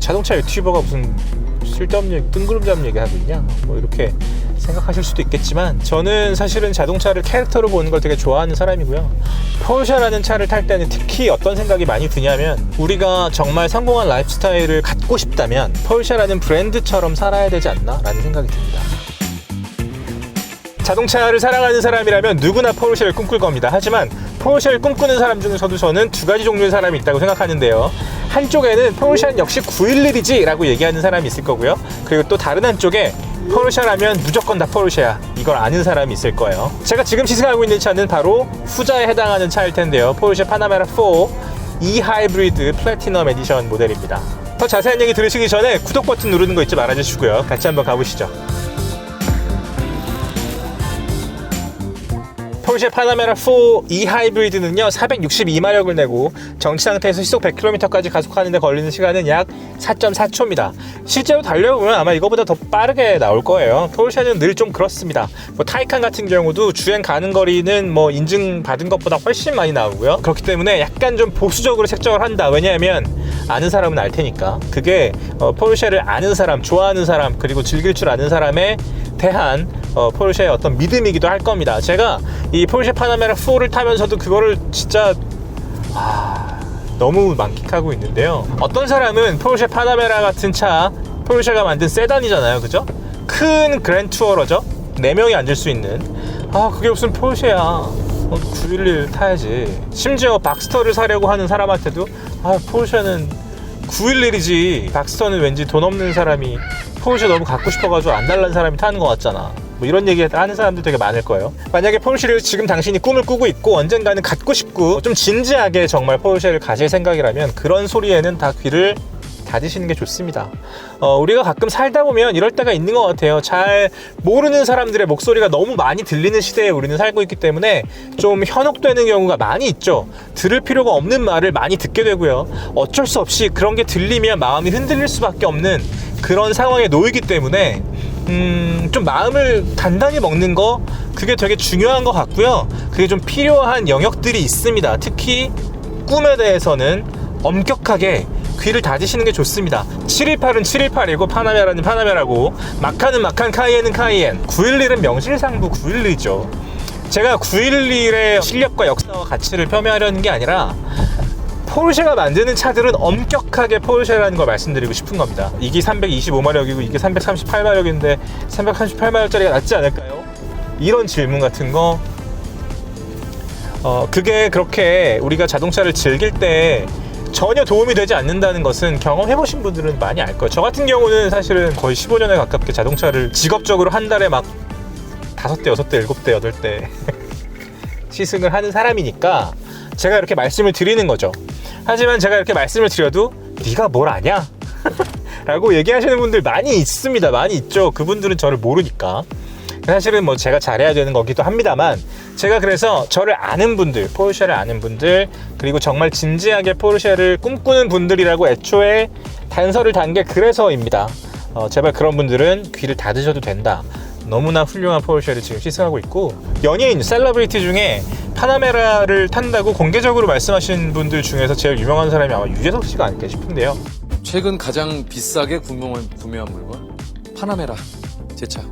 자동차 유튜버가 무슨 쓸데없는 얘기, 뜬구름 잡는 얘기 하고 있냐, 뭐 이렇게 생각하실 수도 있겠지만, 저는 사실은 자동차를 캐릭터로 보는 걸 되게 좋아하는 사람이고요. 포르쉐라는 차를 탈 때는 특히 어떤 생각이 많이 드냐면, 우리가 정말 성공한 라이프 스타일을 갖고 싶다면 포르쉐라는 브랜드처럼 살아야 되지 않나 라는 생각이 듭니다. 자동차를 사랑하는 사람이라면 누구나 포르쉐를 꿈꿀 겁니다. 하지만 포르쉐를 꿈꾸는 사람 중에서도 저는 두 가지 종류의 사람이 있다고 생각하는데요. 한쪽에는 포르쉐는 역시 911이지 라고 얘기하는 사람이 있을 거고요. 그리고 또 다른 한쪽에 포르쉐라면 무조건 다 포르쉐야, 이걸 아는 사람이 있을 거예요. 제가 지금 시승하고 있는 차는 바로 후자에 해당하는 차일 텐데요. 포르쉐 파나메라 4 E-하이브리드 플래티넘 에디션 모델입니다. 더 자세한 얘기 들으시기 전에 구독 버튼 누르는 거 잊지 말아주시고요. 같이 한번 가보시죠. 포르쉐 파나메라 4 E-하이브리드는요 462마력을 내고 정지 상태에서 시속 100km까지 가속하는 데 걸리는 시간은 약 4.4초입니다 실제로 달려보면 아마 이거보다 더 빠르게 나올 거예요. 포르쉐는 늘 좀 그렇습니다. 뭐 타이칸 같은 경우도 주행 가는 거리는 뭐 인증받은 것보다 훨씬 많이 나오고요. 그렇기 때문에 약간 좀 보수적으로 책정을 한다. 왜냐하면 아는 사람은 알 테니까. 그게 포르쉐를 아는 사람, 좋아하는 사람, 그리고 즐길 줄 아는 사람에 대한 포르쉐의 어떤 믿음이기도 할 겁니다. 제가 이 포르쉐 파나메라 4를 타면서도 그거를 진짜 너무 만끽하고 있는데요. 어떤 사람은 포르쉐 파나메라 같은 차, 포르쉐가 만든 세단이잖아요, 그죠? 큰 그랜 투어러죠. 4명이 앉을 수 있는. 그게 무슨 포르쉐야, 911 타야지. 심지어 박스터를 사려고 하는 사람한테도 포르쉐는 911이지, 박스터는 왠지 돈 없는 사람이 포르쉐 너무 갖고 싶어가지고 안 달라는 사람이 타는 것 같잖아, 뭐 이런 얘기 하는 사람들 되게 많을 거예요. 만약에 포르쉐를 지금 당신이 꿈을 꾸고 있고 언젠가는 갖고 싶고 좀 진지하게 정말 포르쉐를 가질 생각이라면 그런 소리에는 다 귀를 닫으시는 게 좋습니다. 우리가 가끔 살다 보면 이럴 때가 있는 것 같아요. 잘 모르는 사람들의 목소리가 너무 많이 들리는 시대에 우리는 살고 있기 때문에 좀 현혹되는 경우가 많이 있죠. 들을 필요가 없는 말을 많이 듣게 되고요. 어쩔 수 없이 그런 게 들리면 마음이 흔들릴 수밖에 없는 그런 상황에 놓이기 때문에 좀 마음을 단단히 먹는 거, 그게 되게 중요한 것 같고요. 그게 좀 필요한 영역들이 있습니다. 특히 꿈에 대해서는 엄격하게 귀를 닫으시는 게 좋습니다. 718은 718이고 파나메라는 파나메라고, 마칸은 마칸, 카이엔은 카이엔, 911은 명실상부 911이죠. 제가 911의 실력과 역사와 가치를 폄훼하려는 게 아니라 포르쉐가 만드는 차들은 엄격하게 포르쉐라는 걸 말씀드리고 싶은 겁니다. 이게 325마력이고 이게 338마력인데 338마력짜리가 낫지 않을까요? 이런 질문 같은 거, 그게 그렇게 우리가 자동차를 즐길 때 전혀 도움이 되지 않는다는 것은 경험해보신 분들은 많이 알 거예요. 저 같은 경우는 사실은 거의 15년에 가깝게 자동차를 직업적으로 한 달에 막 5대, 6대, 7대, 8대 시승을 하는 사람이니까 제가 이렇게 말씀을 드리는 거죠. 하지만 제가 이렇게 말씀을 드려도 네가 뭘 아냐? 라고 얘기하시는 분들 많이 있습니다. 많이 있죠. 그분들은 저를 모르니까. 사실은 뭐 제가 잘해야 되는 거기도 합니다만, 제가 그래서 저를 아는 분들, 포르쉐를 아는 분들, 그리고 정말 진지하게 포르쉐를 꿈꾸는 분들이라고 애초에 단서를 단 게 그래서입니다. 제발 그런 분들은 귀를 닫으셔도 된다. 너무나 훌륭한 포르쉐를 지금 시승하고 있고, 연예인, 셀러브리티 중에 파나메라를 탄다고 공개적으로 말씀하신 분들 중에서 제일 유명한 사람이 아마 유재석 씨가 아닐까 싶은데요. 최근 가장 비싸게 구매한 물건? 파나메라, 제 차.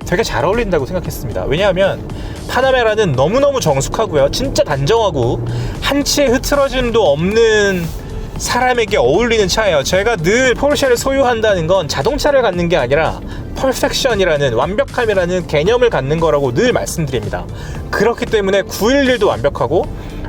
되게 잘 어울린다고 생각했습니다. 왜냐하면 파나메라는 너무너무 정숙하고요, 진짜 단정하고 한치의 흐트러짐도 없는 사람에게 어울리는 차예요. 제가 늘 포르쉐를 소유한다는 건 자동차를 갖는 게 아니라 퍼펙션이라는, 완벽함이라는 개념을 갖는 거라고 늘 말씀드립니다. 그렇기 때문에 911도 완벽하고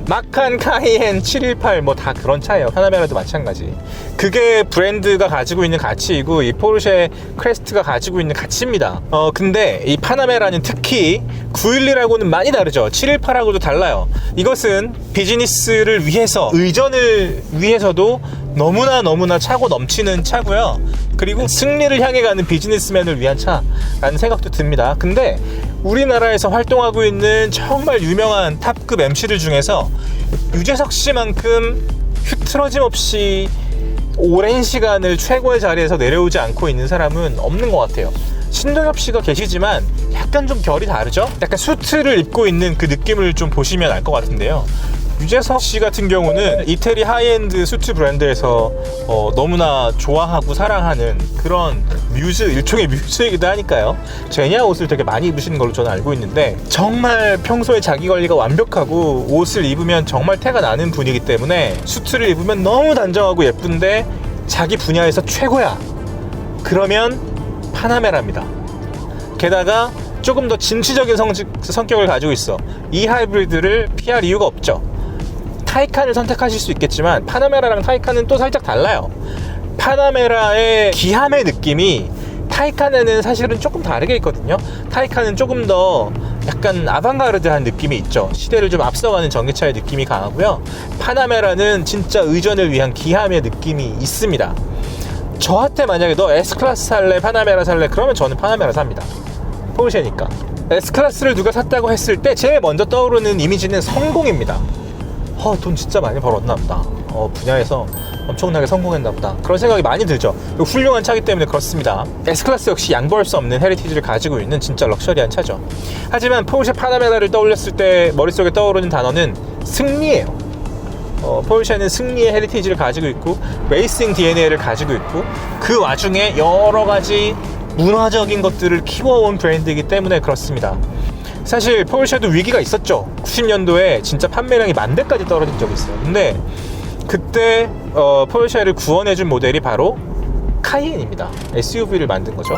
마칸, 카이엔, 718 뭐 다 그런 차예요. 파나메라도 마찬가지. 그게 브랜드가 가지고 있는 가치이고 이 포르쉐 크레스트가 가지고 있는 가치입니다. 근데 이 파나메라는 특히 911하고는 많이 다르죠. 718하고도 달라요. 이것은 비즈니스를 위해서, 의전을 위해서도 너무나 차고 넘치는 차고요. 그리고 승리를 향해 가는 비즈니스맨을 위한 차라는 생각도 듭니다. 근데 우리나라에서 활동하고 있는 정말 유명한 탑급 MC들 중에서 유재석 씨만큼 흐트러짐 없이 오랜 시간을 최고의 자리에서 내려오지 않고 있는 사람은 없는 것 같아요. 신동엽 씨가 계시지만 약간 좀 결이 다르죠? 약간 수트를 입고 있는 그 느낌을 좀 보시면 알 것 같은데요. 유재석 씨 같은 경우는 이태리 하이엔드 수트 브랜드에서 너무나 좋아하고 사랑하는 그런 뮤즈, 일종의 뮤즈이기도 하니까요. 제냐 옷을 되게 많이 입으시는 걸로 저는 알고 있는데 정말 평소에 자기 관리가 완벽하고 옷을 입으면 정말 태가 나는 분이기 때문에 수트를 입으면 너무 단정하고 예쁜데 자기 분야에서 최고야. 그러면 파나메라입니다. 게다가 조금 더 진취적인 성격을 가지고 있어. 이 하이브리드를 피할 이유가 없죠. 타이칸을 선택하실 수 있겠지만 파나메라랑 타이칸은 또 살짝 달라요. 파나메라의 기함의 느낌이 타이칸에는 사실은 조금 다르게 있거든요. 타이칸은 조금 더 약간 아방가르드한 느낌이 있죠. 시대를 좀 앞서가는 전기차의 느낌이 강하고요. 파나메라는 진짜 의전을 위한 기함의 느낌이 있습니다. 저한테 만약에 너 S클래스 살래 파나메라 살래 그러면 저는 파나메라 삽니다. 포르쉐니까. S클래스를 누가 샀다고 했을 때 제일 먼저 떠오르는 이미지는 성공입니다. 돈 진짜 많이 벌었나 보다. 분야에서 엄청나게 성공했나 보다. 그런 생각이 많이 들죠. 훌륭한 차기 때문에 그렇습니다. S클래스 역시 양보할 수 없는 헤리티지를 가지고 있는 진짜 럭셔리한 차죠. 하지만 포르쉐 파나메라를 떠올렸을 때 머릿속에 떠오르는 단어는 승리예요. 포르쉐는 승리의 헤리티지를 가지고 있고 레이싱 DNA를 가지고 있고 그 와중에 여러 가지 문화적인 것들을 키워온 브랜드이기 때문에 그렇습니다. 사실 포르쉐도 위기가 있었죠. 90년도에 진짜 판매량이 10,000대까지 떨어진 적이 있어요. 근데 그때 포르쉐를 구원해준 모델이 바로 카이엔입니다. SUV를 만든 거죠.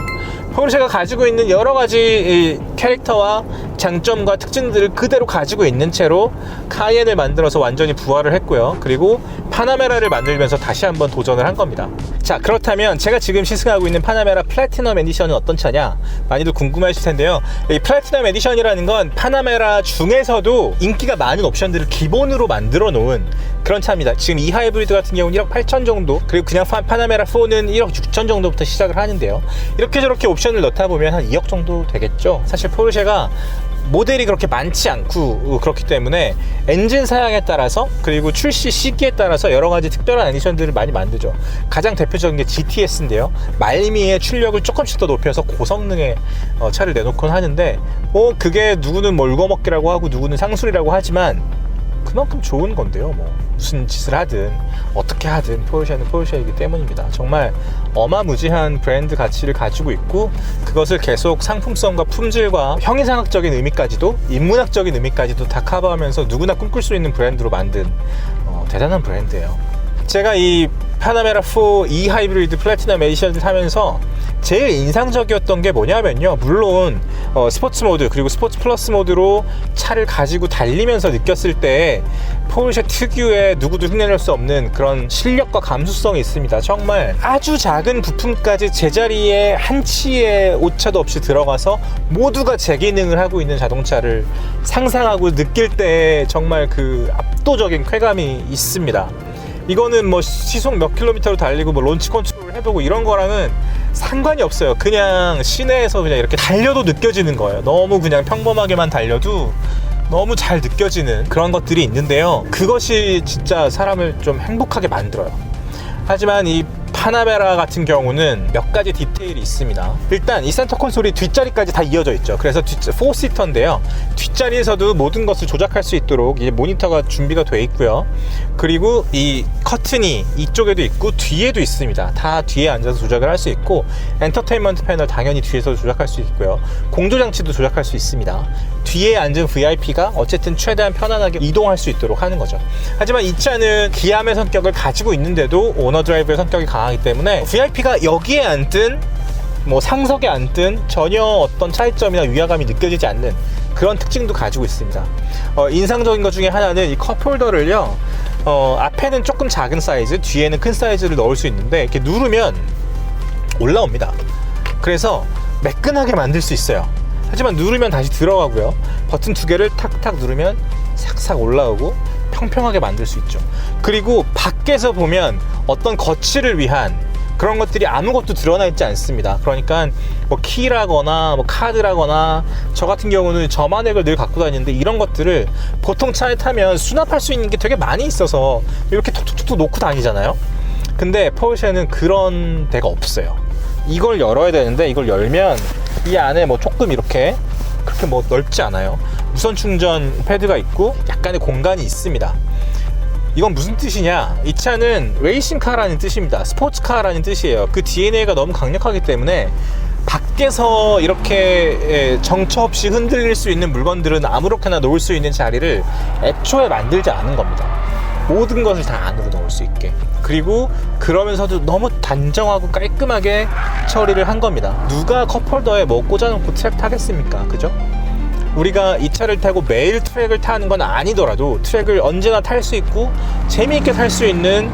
포르쉐가 가지고 있는 여러 가지 캐릭터와 장점과 특징들을 그대로 가지고 있는 채로 카이엔을 만들어서 완전히 부활을 했고요. 그리고 파나메라를 만들면서 다시 한번 도전을 한 겁니다. 자, 그렇다면 제가 지금 시승하고 있는 파나메라 플래티넘 에디션은 어떤 차냐? 많이들 궁금해하실 텐데요. 이 플래티넘 에디션이라는 건 파나메라 중에서도 인기가 많은 옵션들을 기본으로 만들어 놓은 그런 차입니다. 지금 이 하이브리드 같은 경우는 1억 8천 정도, 그리고 그냥 파나메라 4는 1억 6천 정도부터 시작을 하는데요. 이렇게 저렇게 옵션을 넣다 보면 한 2억 정도 되겠죠. 사실 포르쉐가 모델이 그렇게 많지 않고 그렇기 때문에 엔진 사양에 따라서 그리고 출시 시기에 따라서 여러 가지 특별한 에디션들을 많이 만들죠. 가장 대표적인 게 GTS인데요. 말미의 출력을 조금씩 더 높여서 고성능의 차를 내놓곤 하는데 그게 누구는 뭐 울거먹기라고 하고 누구는 상술이라고 하지만 그만큼 좋은 건데요. 무슨 짓을 하든 어떻게 하든 포르쉐는 포르쉐이기 때문입니다. 정말 어마무지한 브랜드 가치를 가지고 있고 그것을 계속 상품성과 품질과 형이상학적인 의미까지도 인문학적인 의미까지도 다 커버하면서 누구나 꿈꿀 수 있는 브랜드로 만든 대단한 브랜드예요. 제가 이 파나메라 4 E 하이브리드 플래티넘 에디션을 타면서 제일 인상적이었던 게 뭐냐면요, 물론 스포츠 모드 그리고 스포츠 플러스 모드로 차를 가지고 달리면서 느꼈을 때 포르쉐 특유의 누구도 흉내낼 수 없는 그런 실력과 감수성이 있습니다. 정말 아주 작은 부품까지 제자리에 한 치의 오차도 없이 들어가서 모두가 제 기능을 하고 있는 자동차를 상상하고 느낄 때 정말 그 압도적인 쾌감이 있습니다. 이거는 뭐 시속 몇 킬로미터로 달리고 뭐 론치 컨트롤을 해보고 이런 거랑은 상관이 없어요. 그냥 시내에서 그냥 이렇게 달려도 느껴지는 거예요. 너무 그냥 평범하게만 달려도 너무 잘 느껴지는 그런 것들이 있는데요. 그것이 진짜 사람을 좀 행복하게 만들어요. 하지만 이 파나메라 같은 경우는 몇 가지 디테일이 있습니다. 일단 이 센터 콘솔이 뒷자리까지 다 이어져 있죠. 그래서 4시터인데요. 뒷자리에서도 모든 것을 조작할 수 있도록 이제 모니터가 준비가 되어 있고요. 그리고 이 커튼이 이쪽에도 있고 뒤에도 있습니다. 다 뒤에 앉아서 조작을 할 수 있고 엔터테인먼트 패널 당연히 뒤에서 조작할 수 있고요. 공조장치도 조작할 수 있습니다. 뒤에 앉은 VIP가 어쨌든 최대한 편안하게 이동할 수 있도록 하는 거죠. 하지만 이 차는 기함의 성격을 가지고 있는데도 오너 드라이브의 성격이 강하기 때문에 VIP가 여기에 앉든 뭐 상석에 앉든 전혀 어떤 차이점이나 위화감이 느껴지지 않는 그런 특징도 가지고 있습니다. 인상적인 것 중에 하나는 이 컵홀더를요, 앞에는 조금 작은 사이즈, 뒤에는 큰 사이즈를 넣을 수 있는데 이렇게 누르면 올라옵니다. 그래서 매끈하게 만들 수 있어요. 하지만 누르면 다시 들어가고요. 버튼 두 개를 탁탁 누르면 싹싹 올라오고 평평하게 만들 수 있죠. 그리고 밖에서 보면 어떤 거치를 위한 그런 것들이 아무것도 드러나 있지 않습니다. 그러니까 뭐 키라거나 뭐 카드라거나 저 같은 경우는 점안액을 늘 갖고 다니는데 이런 것들을 보통 차에 타면 수납할 수 있는 게 되게 많이 있어서 이렇게 톡톡톡 놓고 다니잖아요. 근데 포르쉐는 그런 데가 없어요. 이걸 열어야 되는데 이걸 열면 이 안에 뭐 조금 이렇게 그렇게 뭐 넓지 않아요. 무선 충전 패드가 있고 약간의 공간이 있습니다. 이건 무슨 뜻이냐? 이 차는 레이싱카라는 뜻입니다. 스포츠카라는 뜻이에요. 그 DNA가 너무 강력하기 때문에 밖에서 이렇게 정처 없이 흔들릴 수 있는 물건들은 아무렇게나 놓을 수 있는 자리를 애초에 만들지 않은 겁니다. 모든 것을 다 안으로 넣을 수 있게. 그리고 그러면서도 너무 단정하고 깔끔하게 처리를 한 겁니다. 누가 컵홀더에 뭐 꽂아놓고 트랙 타겠습니까? 그죠? 우리가 이 차를 타고 매일 트랙을 타는 건 아니더라도 트랙을 언제나 탈 수 있고 재미있게 탈 수 있는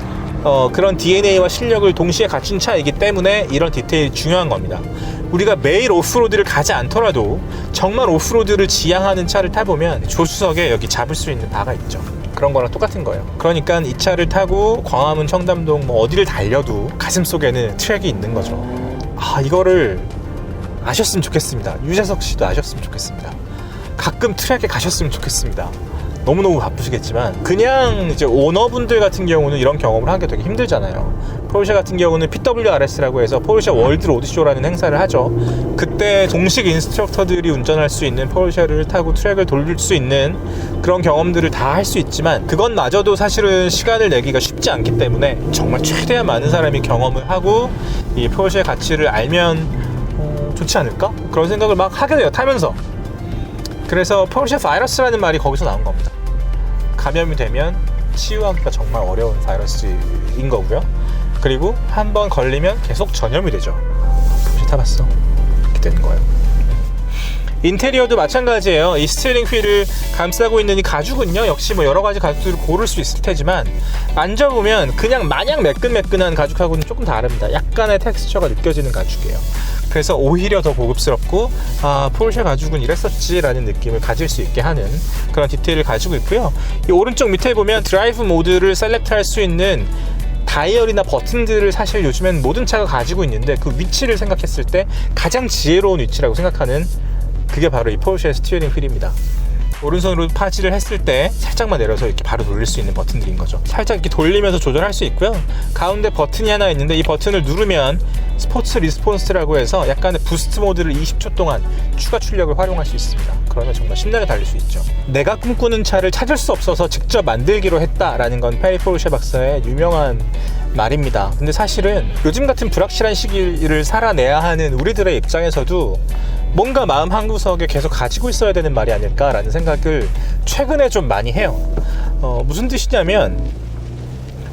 그런 DNA와 실력을 동시에 갖춘 차이기 때문에 이런 디테일이 중요한 겁니다. 우리가 매일 오프로드를 가지 않더라도 정말 오프로드를 지향하는 차를 타보면 조수석에 여기 잡을 수 있는 바가 있죠. 그런 거랑 똑같은 거예요. 그러니까 이 차를 타고 광화문, 청담동 뭐 어디를 달려도 가슴속에는 트랙이 있는 거죠. 이거를 아셨으면 좋겠습니다. 유재석 씨도 아셨으면 좋겠습니다. 가끔 트랙에 가셨으면 좋겠습니다. 너무너무 바쁘시겠지만 그냥 이제 오너분들 같은 경우는 이런 경험을 하기 되게 힘들잖아요. 포르쉐 같은 경우는 PWRS라고 해서 포르쉐 월드 로드쇼라는 행사를 하죠. 그때 동식 인스트럭터들이 운전할 수 있는 포르쉐를 타고 트랙을 돌릴 수 있는 그런 경험들을 다 할 수 있지만 그건 마저도 사실은 시간을 내기가 쉽지 않기 때문에 정말 최대한 많은 사람이 경험을 하고 이 포르쉐의 가치를 알면 좋지 않을까? 그런 생각을 막 하게 돼요, 타면서. 그래서 포르쉐 바이러스라는 말이 거기서 나온 겁니다. 감염이 되면 치유하기가 정말 어려운 바이러스인 거고요. 그리고 한번 걸리면 계속 전염이 되죠. 포르쉐 타봤어. 이렇게 되는 거예요. 인테리어도 마찬가지예요. 이 스티어링 휠을 감싸고 있는 이 가죽은요, 역시 뭐 여러 가지 가죽들을 고를 수 있을 테지만 만져보면 그냥 마냥 매끈매끈한 가죽하고는 조금 다릅니다. 약간의 텍스처가 느껴지는 가죽이에요. 그래서 오히려 더 고급스럽고 포르쉐 가죽은 이랬었지 라는 느낌을 가질 수 있게 하는 그런 디테일을 가지고 있고요. 이 오른쪽 밑에 보면 드라이브 모드를 셀렉트 할 수 있는 다이얼이나 버튼들을 사실 요즘엔 모든 차가 가지고 있는데 그 위치를 생각했을 때 가장 지혜로운 위치라고 생각하는 그게 바로 이 포르쉐 스티어링 휠입니다. 오른손으로 파지를 했을 때 살짝만 내려서 이렇게 바로 돌릴 수 있는 버튼들인 거죠. 살짝 이렇게 돌리면서 조절할 수 있고요. 가운데 버튼이 하나 있는데 이 버튼을 누르면 스포츠 리스폰스라고 해서 약간의 부스트 모드를 20초 동안 추가 출력을 활용할 수 있습니다. 그러면 정말 신나게 달릴 수 있죠. 내가 꿈꾸는 차를 찾을 수 없어서 직접 만들기로 했다라는 건 페리 포르쉐 박사의 유명한 말입니다. 근데 사실은 요즘 같은 불확실한 시기를 살아내야 하는 우리들의 입장에서도 뭔가 마음 한구석에 계속 가지고 있어야 되는 말이 아닐까라는 생각을 최근에 좀 많이 해요. 무슨 뜻이냐면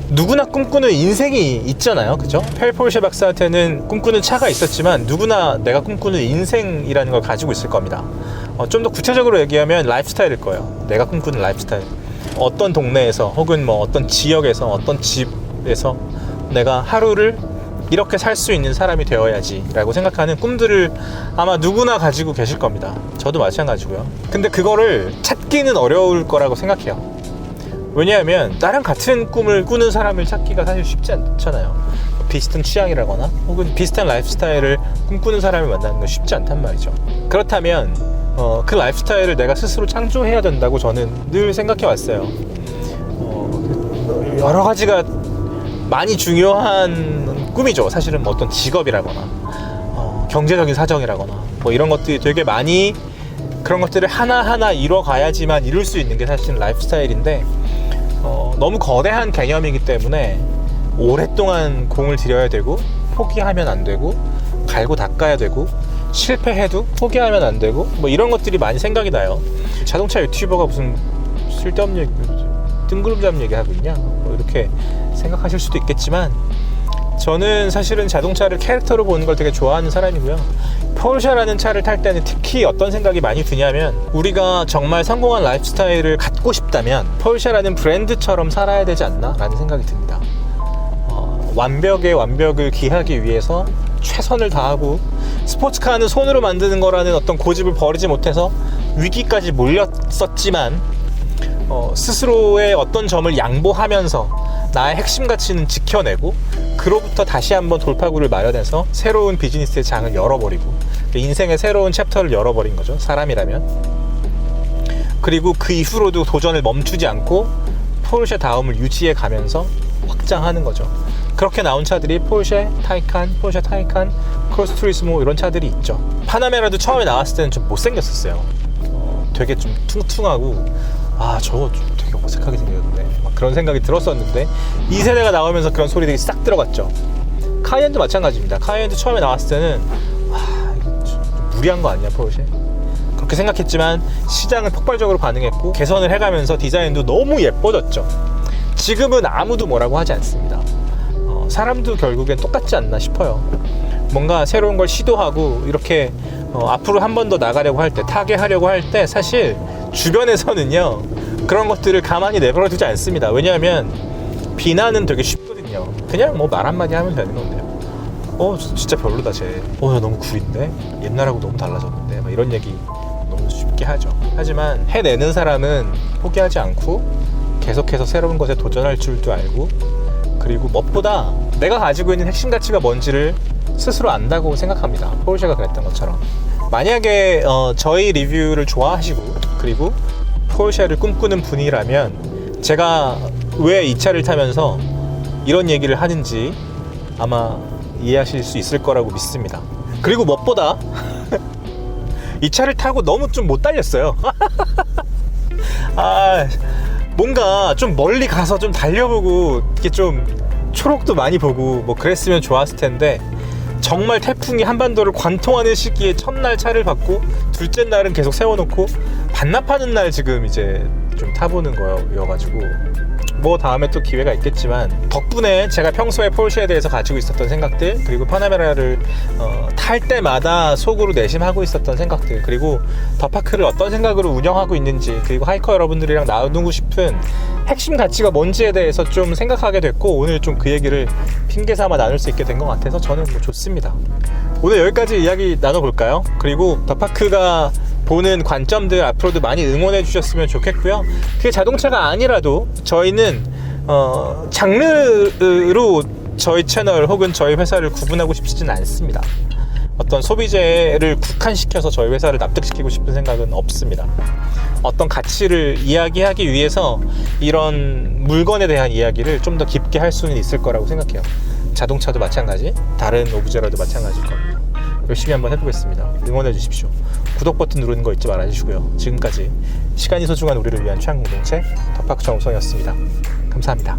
누구나 꿈꾸는 인생이 있잖아요, 그죠? 페리 포르쉐 박사한테는 꿈꾸는 차가 있었지만 누구나 내가 꿈꾸는 인생이라는 걸 가지고 있을 겁니다. 좀 더 구체적으로 얘기하면 라이프스타일일 거예요. 내가 꿈꾸는 라이프스타일. 어떤 동네에서 혹은 뭐 어떤 지역에서 어떤 집에서 내가 하루를 이렇게 살 수 있는 사람이 되어야지 라고 생각하는 꿈들을 아마 누구나 가지고 계실 겁니다. 저도 마찬가지고요. 근데 그거를 찾기는 어려울 거라고 생각해요. 왜냐하면 나랑 같은 꿈을 꾸는 사람을 찾기가 사실 쉽지 않잖아요. 비슷한 취향이라거나 혹은 비슷한 라이프스타일을 꿈꾸는 사람을 만나는 건 쉽지 않단 말이죠. 그렇다면 그 라이프스타일을 내가 스스로 창조해야 된다고 저는 늘 생각해 왔어요. 여러 가지가 많이 중요한 꿈이죠. 사실은 뭐 어떤 직업이라거나 경제적인 사정이라거나 뭐 이런 것들이 되게 많이 그런 것들을 하나하나 이뤄가야지만 이룰 수 있는 게 사실은 라이프스타일인데 너무 거대한 개념이기 때문에 오랫동안 공을 들여야 되고 포기하면 안 되고 갈고 닦아야 되고 실패해도 포기하면 안 되고 뭐 이런 것들이 많이 생각이 나요. 자동차 유튜버가 무슨 쓸데없는 얘기, 뜬구름잡는 얘기 하고 있냐 뭐 이렇게 생각하실 수도 있겠지만 저는 사실은 자동차를 캐릭터로 보는 걸 되게 좋아하는 사람이고요. 포르쉐라는 차를 탈 때는 특히 어떤 생각이 많이 드냐면 우리가 정말 성공한 라이프스타일을 갖고 싶다면 포르쉐라는 브랜드처럼 살아야 되지 않나 라는 생각이 듭니다. 완벽의 완벽을 기하기 위해서 최선을 다하고 스포츠카는 손으로 만드는 거라는 어떤 고집을 버리지 못해서 위기까지 몰렸었지만 스스로의 어떤 점을 양보하면서 나의 핵심 가치는 지켜내고 그로부터 다시 한번 돌파구를 마련해서 새로운 비즈니스의 장을 열어버리고 인생의 새로운 챕터를 열어버린 거죠, 사람이라면. 그리고 그 이후로도 도전을 멈추지 않고 포르쉐 다음을 유지해 가면서 확장하는 거죠. 그렇게 나온 차들이 포르쉐 타이칸, 크로스 투리스모 이런 차들이 있죠. 파나메라도 처음에 나왔을 때는 좀 못생겼었어요. 되게 좀 퉁퉁하고 저거 좀 되게 어색하게 생겼는데 막 그런 생각이 들었었는데 2세대가 나오면서 그런 소리들이 싹 들어갔죠. 카이엔도 마찬가지입니다. 카이엔도 처음에 나왔을 때는 이거 좀 무리한 거 아니야 포르쉐? 그렇게 생각했지만 시장은 폭발적으로 반응했고 개선을 해가면서 디자인도 너무 예뻐졌죠. 지금은 아무도 뭐라고 하지 않습니다. 사람도 결국엔 똑같지 않나 싶어요. 뭔가 새로운 걸 시도하고 이렇게 앞으로 한 번 더 나가려고 할 때, 타개하려고 할 때 사실 주변에서는요 그런 것들을 가만히 내버려 두지 않습니다. 왜냐하면 비난은 되게 쉽거든요. 그냥 뭐 말 한마디 하면 되는 건데요. 진짜 별로다 쟤. 야, 너무 구린데? 옛날하고 너무 달라졌는데? 막 이런 얘기 너무 쉽게 하죠. 하지만 해내는 사람은 포기하지 않고 계속해서 새로운 것에 도전할 줄도 알고, 그리고 무엇보다 내가 가지고 있는 핵심 가치가 뭔지를 스스로 안다고 생각합니다. 포르쉐가 그랬던 것처럼. 만약에 저희 리뷰를 좋아하시고 그리고 포르쉐를 꿈꾸는 분이라면 제가 왜 이 차를 타면서 이런 얘기를 하는지 아마 이해하실 수 있을 거라고 믿습니다. 그리고 무엇보다 이 차를 타고 너무 좀 못 달렸어요. 뭔가 좀 멀리 가서 좀 달려보고 이렇게 좀 초록도 많이 보고 뭐 그랬으면 좋았을 텐데, 정말 태풍이 한반도를 관통하는 시기에 첫날 차를 받고 둘째 날은 계속 세워놓고 반납하는 날 지금 이제 좀 타보는 거여가지고 뭐 다음에 또 기회가 있겠지만, 덕분에 제가 평소에 포르쉐에 대해서 가지고 있었던 생각들, 그리고 파나메라를 탈 때마다 속으로 내심하고 있었던 생각들, 그리고 더파크를 어떤 생각으로 운영하고 있는지, 그리고 하이커 여러분들이랑 나누고 싶은 핵심 가치가 뭔지에 대해서 좀 생각하게 됐고, 오늘 좀 그 얘기를 핑계 삼아 나눌 수 있게 된 것 같아서 저는 뭐 좋습니다. 오늘 여기까지 이야기 나눠볼까요? 그리고 더파크가 보는 관점들 앞으로도 많이 응원해 주셨으면 좋겠고요. 그게 자동차가 아니라도 저희는 장르로 저희 채널 혹은 저희 회사를 구분하고 싶지는 않습니다. 어떤 소비재를 국한시켜서 저희 회사를 납득시키고 싶은 생각은 없습니다. 어떤 가치를 이야기하기 위해서 이런 물건에 대한 이야기를 좀 더 깊게 할 수는 있을 거라고 생각해요. 자동차도 마찬가지, 다른 오브제라도 마찬가지일 겁니다. 열심히 한번 해보겠습니다. 응원해 주십시오. 구독 버튼 누르는 거 잊지 말아주시고요. 지금까지 시간이 소중한 우리를 위한 취향 공동체 더파크 정우성이었습니다. 감사합니다.